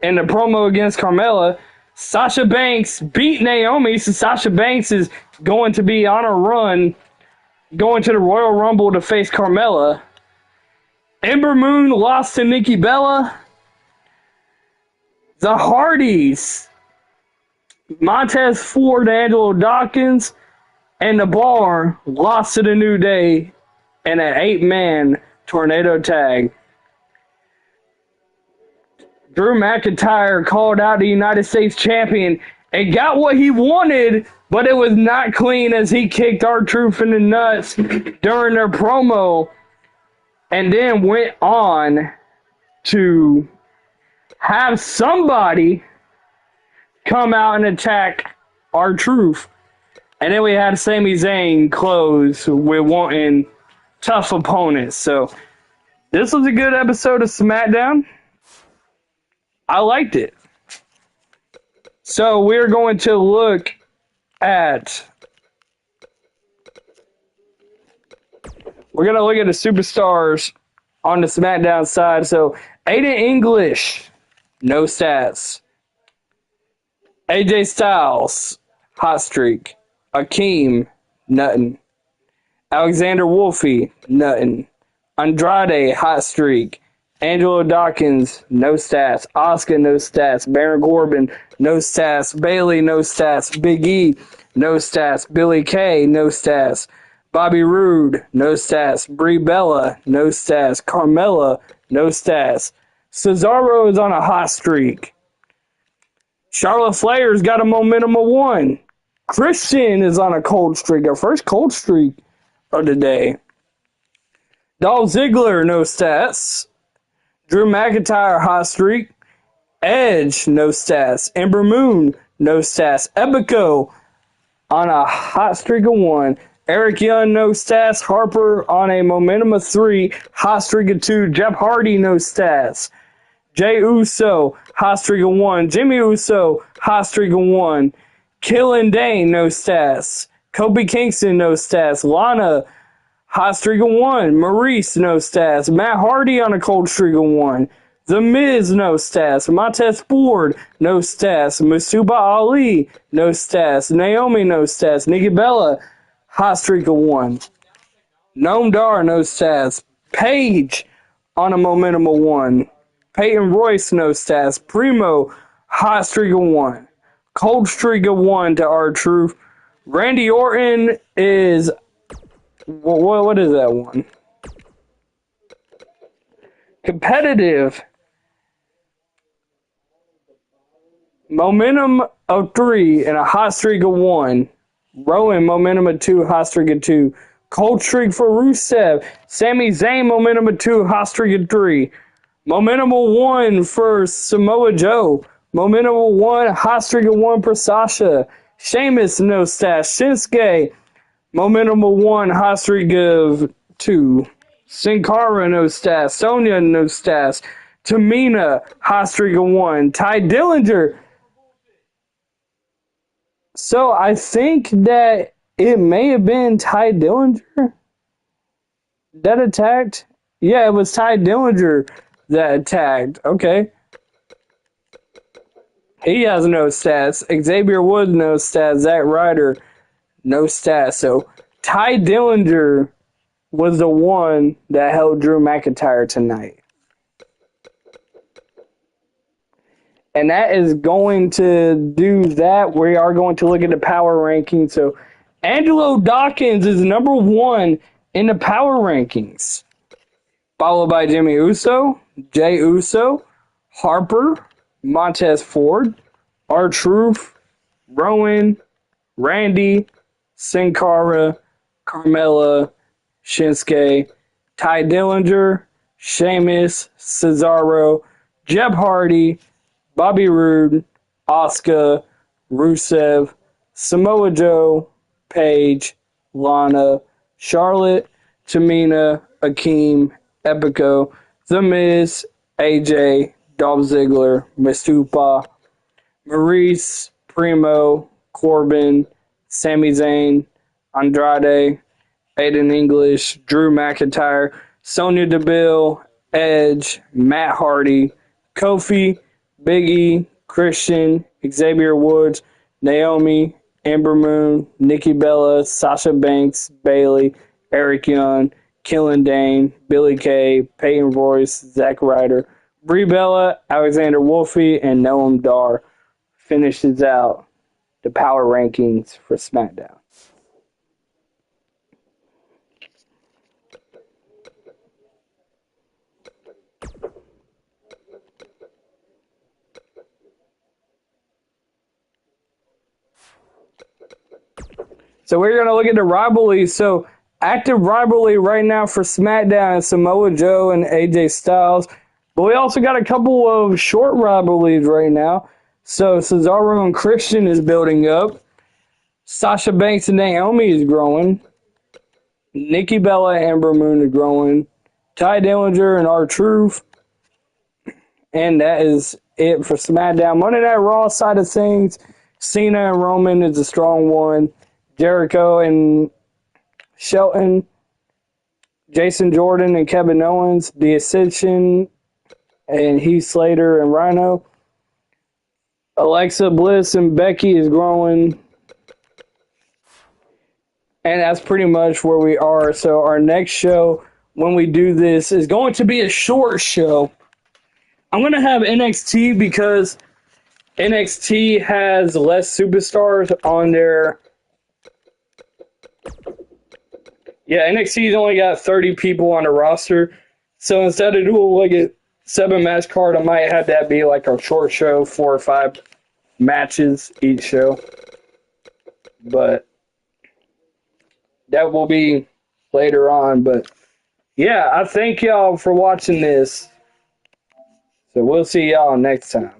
in the promo against Carmella. Sasha Banks beat Naomi, so Sasha Banks is going to be on a run, going to the Royal Rumble to face Carmella. Ember Moon lost to Nikki Bella. The Hardys, Montez Ford, Angelo Dawkins, and The Bar lost to the New Day in an 8-man tornado tag. Drew McIntyre called out the United States champion and got what he wanted, but it was not clean as he kicked R-Truth in the nuts during their promo and then went on to have somebody come out and attack R-Truth. And then we had Sami Zayn close with wanting tough opponents. So this was a good episode of SmackDown. I liked it. So we're going to look at the superstars on the SmackDown side. So Aiden English, no stats. AJ Styles, hot streak. Akeem, nothing. Alexander Wolfe, nothing. Andrade, hot streak. Angelo Dawkins, no stats. Asuka, no stats. Baron Corbin, no stats. Bayley, no stats. Big E, no stats. Billy Kay, no stats. Bobby Roode, no stats. Brie Bella, no stats. Carmella, no stats. Cesaro is on a hot streak. Charlotte Flair's got a momentum of 1. Christian is on a cold streak. Our first cold streak of the day. Dolph Ziggler, no stats. Drew McIntyre, hot streak. Edge, no stats. Ember Moon, no stats. Epico on a hot streak of 1. Eric Young, no stats. Harper on a momentum of 3. Hot streak of 2. Jeff Hardy, no stats. Jey Uso, hot streak of 1. Jimmy Uso, hot streak of 1. Killing Dane, no stats. Kobe Kingston, no stats. Lana, hot streak of 1. Maurice, no stats. Matt Hardy on a cold streak of 1. The Miz, no stats. Montez Ford, no stats. Mustafa Ali, no stats. Naomi, no stats. Nikki Bella, hot streak of 1. Noam Dar, no stats. Paige on a momentum of 1. Peyton Royce, no stats. Primo, hot streak of 1. Cold streak of 1 to R-Truth. Randy Orton is... What is that one? Competitive. Momentum of 3 and a hot streak of 1. Rowan, momentum of 2, hot streak of 2. Cold streak for Rusev. Sami Zayn, momentum of 2, hot streak of 3. Momentum of 1 for Samoa Joe. Momentum of 1, hot streak of 1 for Sasha. Sheamus, no stats. Shinsuke, momentum of 1, hot streak of 2. Sin Cara, no stats. Sonya, no stats. Tamina, hot streak of 1. Ty Dillinger. So I think that it may have been Ty Dillinger that attacked. Yeah, it was Ty Dillinger that attacked. Okay. He has no stats. Xavier Woods, no stats. Zack Ryder, no stats. So Ty Dillinger was the one that held Drew McIntyre tonight. And that is going to do that. We are going to look at the power rankings. So Angelo Dawkins is number one in the power rankings, followed by Jimmy Uso, Jay Uso, Harper, Montez Ford, R-Truth, Rowan, Randy, Sin Cara, Carmella, Shinsuke, Ty Dillinger, Sheamus, Cesaro, Jeff Hardy, Bobby Roode, Asuka, Rusev, Samoa Joe, Paige, Lana, Charlotte, Tamina, Akeem, Epico, The Miz, AJ, Dolph Ziggler, Mustafa, Maurice, Primo, Corbin, Sami Zayn, Andrade, Aiden English, Drew McIntyre, Sonya Deville, Edge, Matt Hardy, Kofi, Big E, Christian, Xavier Woods, Naomi, Ember Moon, Nikki Bella, Sasha Banks, Bayley, Eric Young, Killen Dane, Billy Kay, Peyton Royce, Zack Ryder, Brie Bella, Alexander Wolfe, and Noam Dar finishes out the power rankings for SmackDown. So we're going to look at the rivalry. So active rivalry right now for SmackDown is Samoa Joe and AJ Styles. But we also got a couple of short rivalries right now. So Cesaro and Christian is building up. Sasha Banks and Naomi is growing. Nikki Bella and Ember Moon is growing. Ty Dillinger and R-Truth. And that is it for SmackDown. Monday Night Raw side of things, Cena and Roman is a strong one. Jericho and Shelton, Jason Jordan and Kevin Owens, The Ascension and Heath Slater and Rhino. Alexa Bliss and Becky is growing. And that's pretty much where we are. So our next show, when we do this, is going to be a short show. I'm going to have NXT because NXT has less superstars on their... Yeah, NXT's only got 30 people on the roster. So instead of doing like a 7-match card, I might have that be like a short show, 4 or 5 matches each show. But that will be later on. But yeah, I thank y'all for watching this. So we'll see y'all next time.